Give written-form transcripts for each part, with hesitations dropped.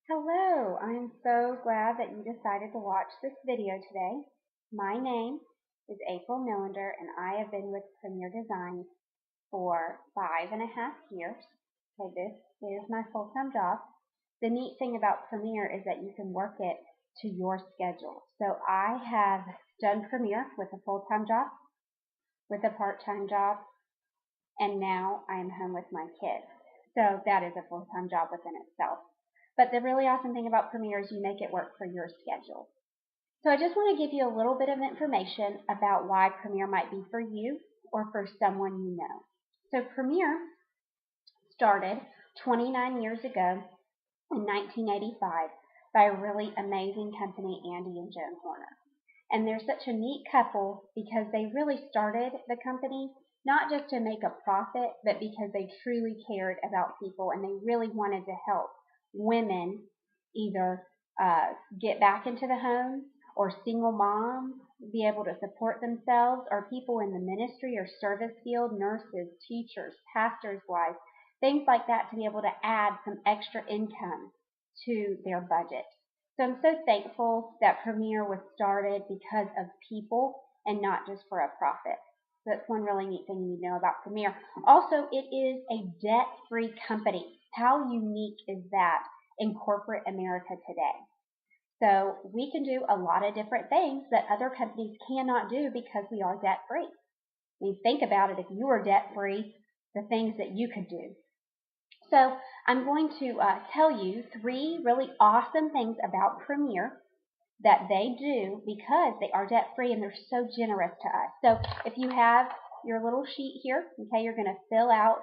Hello, I'm so glad that you decided to watch this video today. My name is April Millender and I have been with Premier Design for 5.5 years. Okay, this is my full-time job. The neat thing about Premier is that you can work it to your schedule. So I have done Premier with a full-time job, with a part-time job, and now I am home with my kids. So that is a full-time job within itself. But the really awesome thing about Premier is you make it work for your schedule. So I just want to give you a little bit of information about why Premier might be for you or for someone you know. So Premier started 29 years ago in 1985 by a really amazing company, Andy and Joan Horner. And they're such a neat couple because they really started the company not just to make a profit, but because they truly cared about people and they really wanted to help women either get back into the home, or single moms be able to support themselves, or people in the ministry or service field, nurses, teachers, pastors' wives, things like that, to be able to add some extra income to their budget. So I'm so thankful that Premier was started because of people and not just for a profit. So that's one really neat thing you need to know about Premier. Also, it is a debt-free company. How unique is that in corporate America today? So we can do a lot of different things that other companies cannot do because we are debt-free. I mean, think about it. If you were debt-free, the things that you could do. So I'm going to tell you 3 really awesome things about Premier that they do because they are debt-free and they're so generous to us. So if you have your little sheet here, okay, you're going to fill out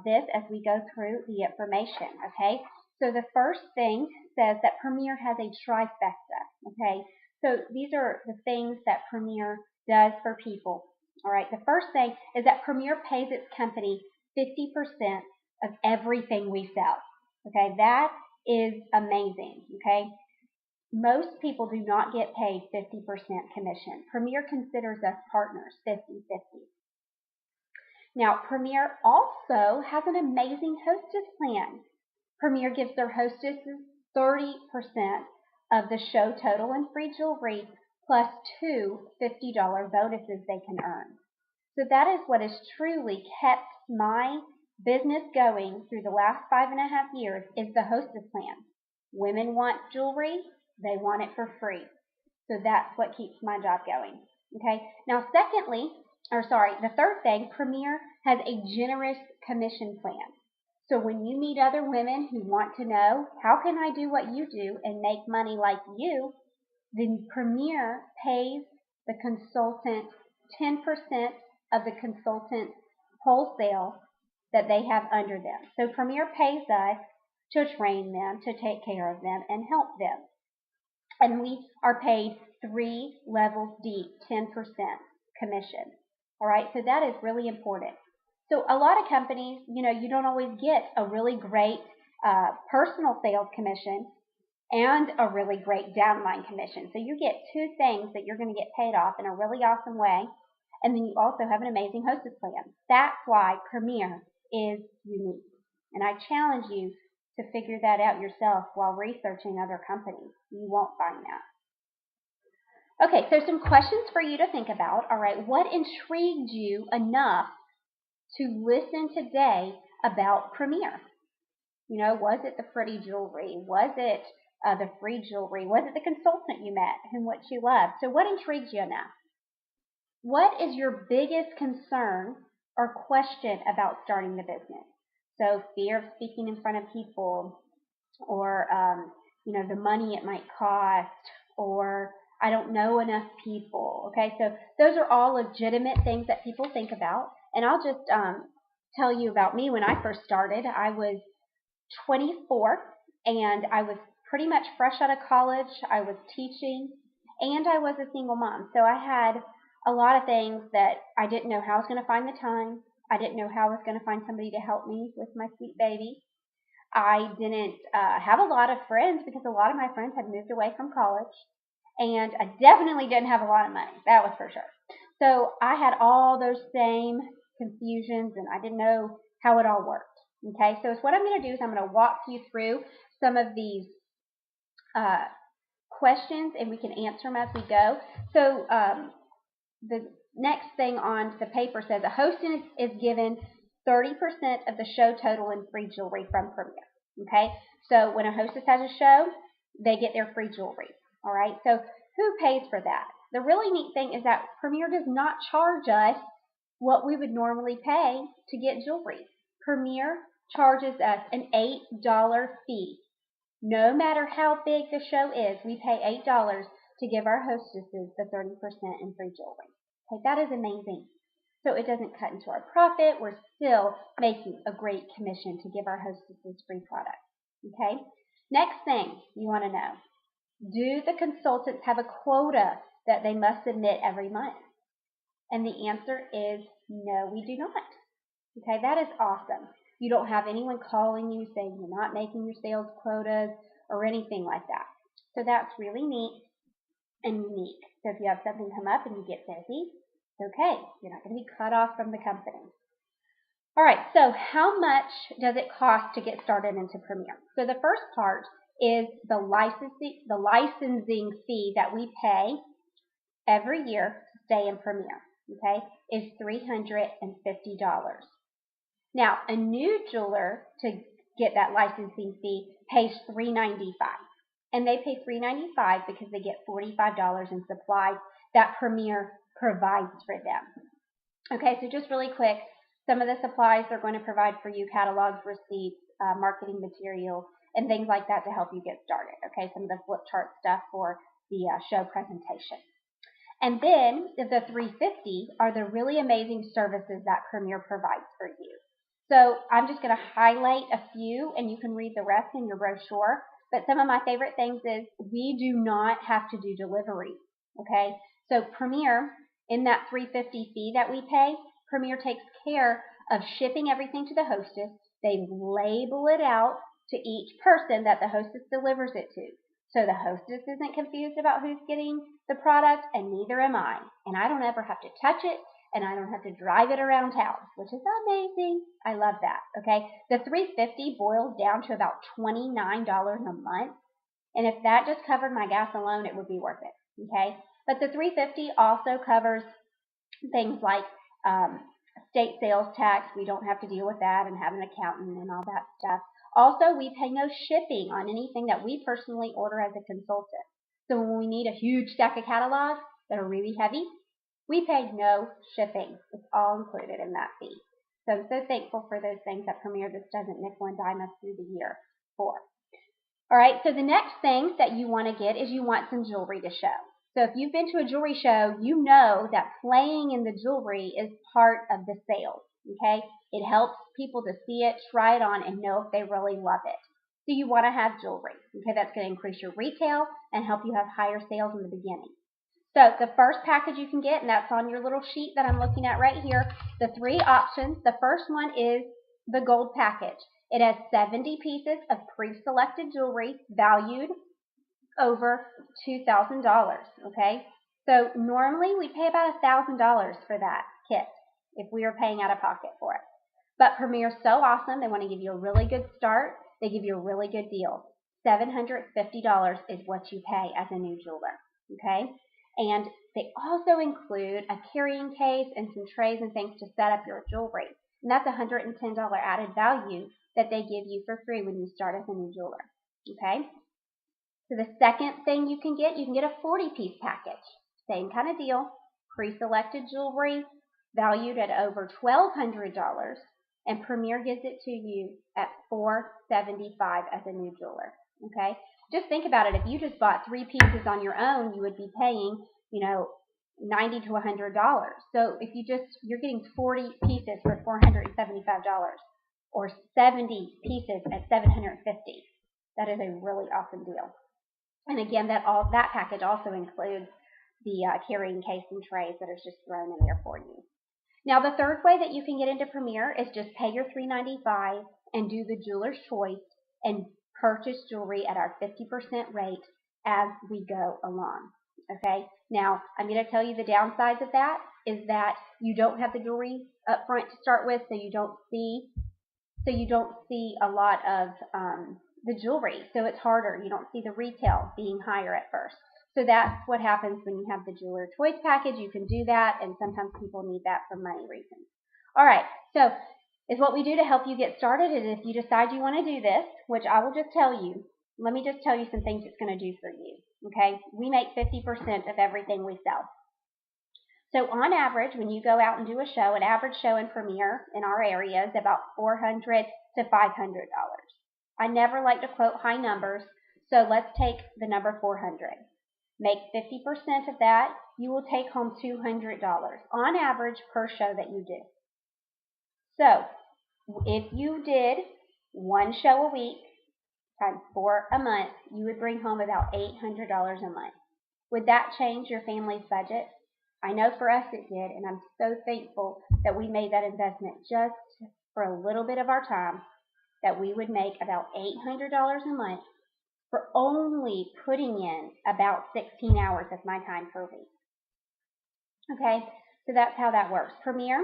this as we go through the information, okay? So the first thing says that Premier has a trifecta, okay? So these are the things that Premier does for people, all right? The first thing is that Premier pays its company 50% of everything we sell, okay? That is amazing, okay? Most people do not get paid 50% commission. Premier considers us partners, 50-50. Now, Premier also has an amazing hostess plan. Premier gives their hostesses 30% of the show total in free jewelry, plus 2 $50 bonuses they can earn. So that is what has truly kept my business going through the last 5.5 years, is the hostess plan. Women want jewelry, they want it for free. So that's what keeps my job going. Okay. Now, the third thing, Premier has a generous commission plan. So when you meet other women who want to know, how can I do what you do and make money like you, then Premier pays the consultant 10% of the consultant's wholesale that they have under them. So Premier pays us to train them, to take care of them, and help them. And we are paid 3 levels deep, 10% commission. All right, so that is really important. So a lot of companies, you don't always get a really great personal sales commission and a really great downline commission. So you get 2 things that you're going to get paid off in a really awesome way. And then you also have an amazing hostess plan. That's why Premier is unique. And I challenge you to figure that out yourself while researching other companies. You won't find that. Okay, so some questions for you to think about. All right, what intrigued you enough to listen today about Premier? Was it the pretty jewelry? Was it the free jewelry? Was it the consultant you met and what you loved? So what intrigued you enough? What is your biggest concern or question about starting the business? So fear of speaking in front of people, or the money it might cost, or I don't know enough people. Okay, so those are all legitimate things that people think about. And I'll just tell you about me. When I first started, I was 24 and I was pretty much fresh out of college. I was teaching and I was a single mom. So I had a lot of things that I didn't know how I was going to find the time. I didn't know how I was going to find somebody to help me with my sweet baby. I didn't have a lot of friends because a lot of my friends had moved away from college. And I definitely didn't have a lot of money. That was for sure. So I had all those same confusions and I didn't know how it all worked. Okay, so what I'm going to do is I'm going to walk you through some of these questions, and we can answer them as we go. So the next thing on the paper says a host is given 30% of the show total in free jewelry from Premier. Okay, so when a hostess has a show, they get their free jewelry. All right, so who pays for that? The really neat thing is that Premier does not charge us what we would normally pay to get jewelry. Premier charges us an $8 fee. No matter how big the show is, we pay $8 to give our hostesses the 30% in free jewelry. Okay, that is amazing. So it doesn't cut into our profit. We're still making a great commission to give our hostesses free products. Okay, next thing you want to know, do the consultants have a quota that they must submit every month? And the answer is no, we do not. Okay, that is awesome. You don't have anyone calling you saying you're not making your sales quotas or anything like that. So that's really neat and unique. So if you have something come up and you get busy, it's okay. You're not going to be cut off from the company. All right, so how much does it cost to get started into Premier? So the first part is the licensing fee that we pay every year to stay in Premier, okay, is $350. Now, a new jeweler, to get that licensing fee, pays $395. And they pay $395 because they get $45 in supplies that Premier provides for them. Okay, so just really quick, some of the supplies they're going to provide for you: catalogs, receipts, marketing materials, and things like that to help you get started. Okay, some of the flip chart stuff for the show presentation. And then the $350 are the really amazing services that Premier provides for you. So I'm just going to highlight a few, and you can read the rest in your brochure. But some of my favorite things is we do not have to do delivery. Okay, so Premier, in that $350 fee that we pay, Premier takes care of shipping everything to the hostess. They label it out to each person that the hostess delivers it to. So the hostess isn't confused about who's getting the product, and neither am I. And I don't ever have to touch it, and I don't have to drive it around town, which is amazing. I love that. Okay, the $350 boils down to about $29 a month. And if that just covered my gas alone, it would be worth it. Okay, but the $350 also covers things like state sales tax. We don't have to deal with that and have an accountant and all that stuff. Also, we pay no shipping on anything that we personally order as a consultant. So when we need a huge stack of catalogs that are really heavy, we pay no shipping. It's all included in that fee. So I'm so thankful for those things that Premier just doesn't nickel and dime us through the year for. All right, so the next thing that you want to get is you want some jewelry to show. So if you've been to a jewelry show, you know that playing in the jewelry is part of the sales, okay? It helps people to see it, try it on, and know if they really love it. So you want to have jewelry, okay? That's going to increase your retail and help you have higher sales in the beginning. So the first package you can get, and that's on your little sheet that I'm looking at right here, the 3 options. The first one is the gold package. It has 70 pieces of pre-selected jewelry valued over $2,000, okay? So normally we pay about $1,000 for that kit if we are paying out of pocket for it. But Premier is so awesome, they want to give you a really good start. They give you a really good deal. $750 is what you pay as a new jeweler, okay? And they also include a carrying case and some trays and things to set up your jewelry. And that's $110 added value that they give you for free when you start as a new jeweler, okay? So the second thing you can get a 40-piece package. Same kind of deal, pre-selected jewelry valued at over $1,200, and Premier gives it to you at $475 as a new jeweler, okay? Just think about it. If you just bought 3 pieces on your own, you would be paying, $90 to $100. So if you're getting 40 pieces for $475 or 70 pieces at $750. That is a really awesome deal. And again, that package also includes the carrying case and trays that are just thrown in there for you. Now, the third way that you can get into Premier is just pay your $395 and do the jeweler's choice and purchase jewelry at our 50% rate as we go along. Okay. Now, I'm going to tell you the downsides of that is that you don't have the jewelry up front to start with, so you don't see a lot of the jewelry, so it's harder. You don't see the retail being higher at first. So that's what happens when you have the Jeweler Toys package. You can do that, and sometimes people need that for money reasons. All right, so is what we do to help you get started is if you decide you want to do this, which I will just tell you, let me just tell you some things it's going to do for you, okay? We make 50% of everything we sell. So on average, when you go out and do a show, an average show in Premier in our area is about $400 to $500. I never like to quote high numbers, so let's take the number 400. Make 50% of that, you will take home $200 on average per show that you do. So if you did one show a week times 4 a month, you would bring home about $800 a month. Would that change your family's budget? I know for us it did, and I'm so thankful that we made that investment just for a little bit of our time, that we would make about $800 a month for only putting in about 16 hours of my time per week. Okay, so that's how that works. Premier,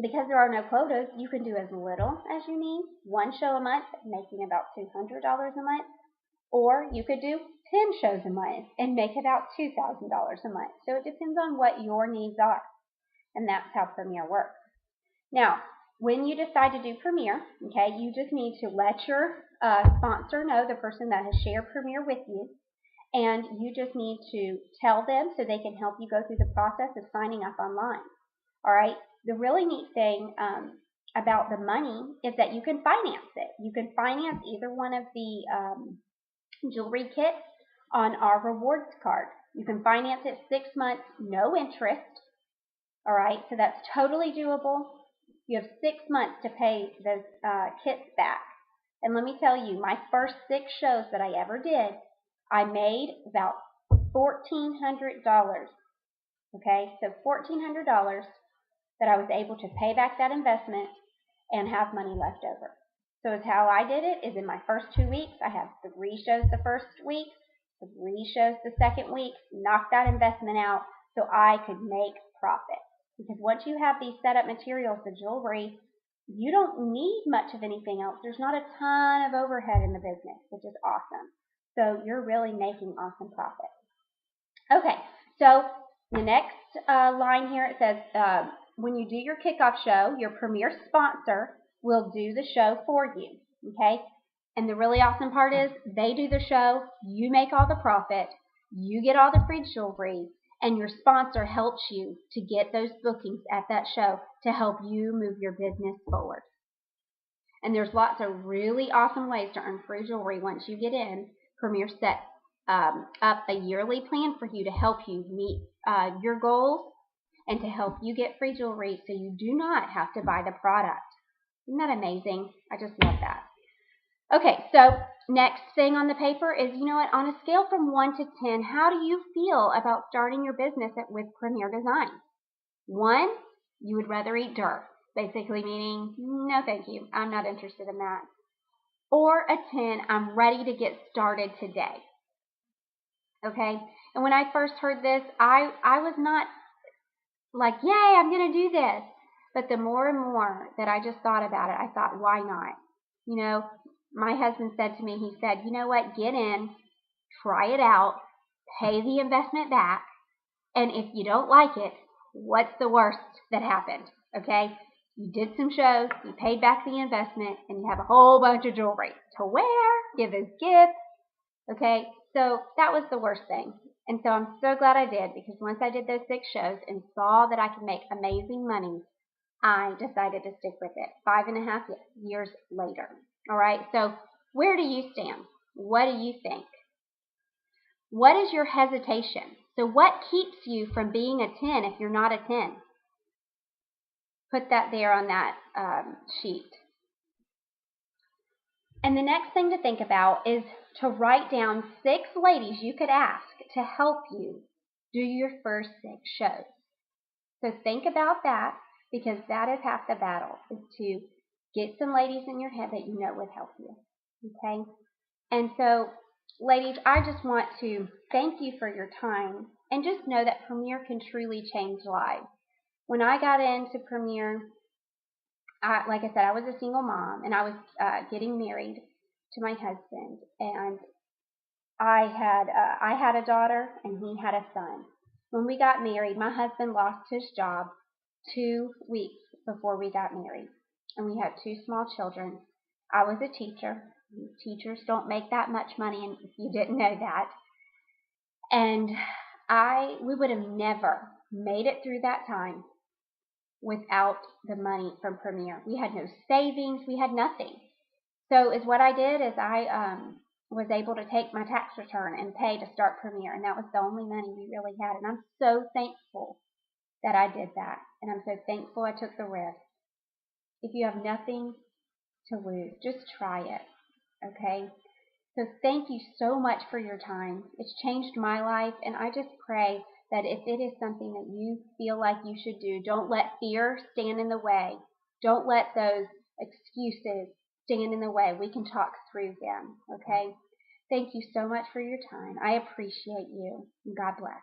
because there are no quotas, you can do as little as you need, one show a month, making about $200 a month, or you could do 10 shows a month and make about $2,000 a month. So it depends on what your needs are, and that's how Premier works. Now, when you decide to do Premier, okay, you just need to let your sponsor know, the person that has shared Premier with you, and you just need to tell them so they can help you go through the process of signing up online. All right, the really neat thing about the money is that you can finance it. You can finance either one of the jewelry kits on our rewards card. You can finance it 6 months, no interest. All right, so that's totally doable. You have 6 months to pay those kits back. And let me tell you, my first 6 shows that I ever did, I made about $1,400. Okay, so $1,400 that I was able to pay back that investment and have money left over. So it's how I did it is in my first 2 weeks, I had 3 shows the first week, 3 shows the second week, knocked that investment out so I could make profit. Because once you have these setup materials, the jewelry, you don't need much of anything else. There's not a ton of overhead in the business, which is awesome. So you're really making awesome profit. Okay, so the next line here, it says, when you do your kickoff show, your Premier sponsor will do the show for you, okay? And the really awesome part is they do the show, you make all the profit, you get all the free jewelry, and your sponsor helps you to get those bookings at that show to help you move your business forward. And there's lots of really awesome ways to earn free jewelry once you get in. Premier set up a yearly plan for you to help you meet your goals and to help you get free jewelry so you do not have to buy the product. Isn't that amazing? I just love that. Okay, so next thing on the paper is, you know what, on a scale from 1 to 10, how do you feel about starting your business with Premier Design? 1, you would rather eat dirt, basically meaning, no thank you, I'm not interested in that. Or a 10, I'm ready to get started today. Okay, and when I first heard this, I was not like, yay, I'm going to do this. But the more and more that I just thought about it, I thought, why not? You know, my husband said to me, he said, you know what, get in, try it out, pay the investment back, and if you don't like it, what's the worst that happened, okay? You did some shows, you paid back the investment, and you have a whole bunch of jewelry to wear, give as gifts, okay? So that was the worst thing. And so I'm so glad I did, because once I did those 6 shows and saw that I could make amazing money, I decided to stick with it 5.5 years later. All right, so where do you stand? What do you think? What is your hesitation? So what keeps you from being a 10 if you're not a 10? Put that there on that sheet. And the next thing to think about is to write down 6 ladies you could ask to help you do your first 6 shows. So think about that, because that is half the battle, is to get some ladies in your head that you know would help you, okay? And so, ladies, I just want to thank you for your time, and just know that Premier can truly change lives. When I got into Premier, like I said, I was a single mom, and I was getting married, to my husband, and I had a daughter and he had a son. When we got married, my husband lost his job 2 weeks before we got married, and we had two small children. I was a teacher. Teachers don't make that much money, and if you didn't know that. And we would have never made it through that time without the money from Premier. We had no savings. We had nothing. So what I did is I was able to take my tax return and pay to start Premier, and that was the only money we really had. And I'm so thankful that I did that, and I'm so thankful I took the risk. If you have nothing to lose, just try it, okay? So thank you so much for your time. It's changed my life, and I just pray that if it is something that you feel like you should do, don't let fear stand in the way. Don't let those excuses stand in the way. We can talk through them, okay? Thank you so much for your time. I appreciate you. God bless.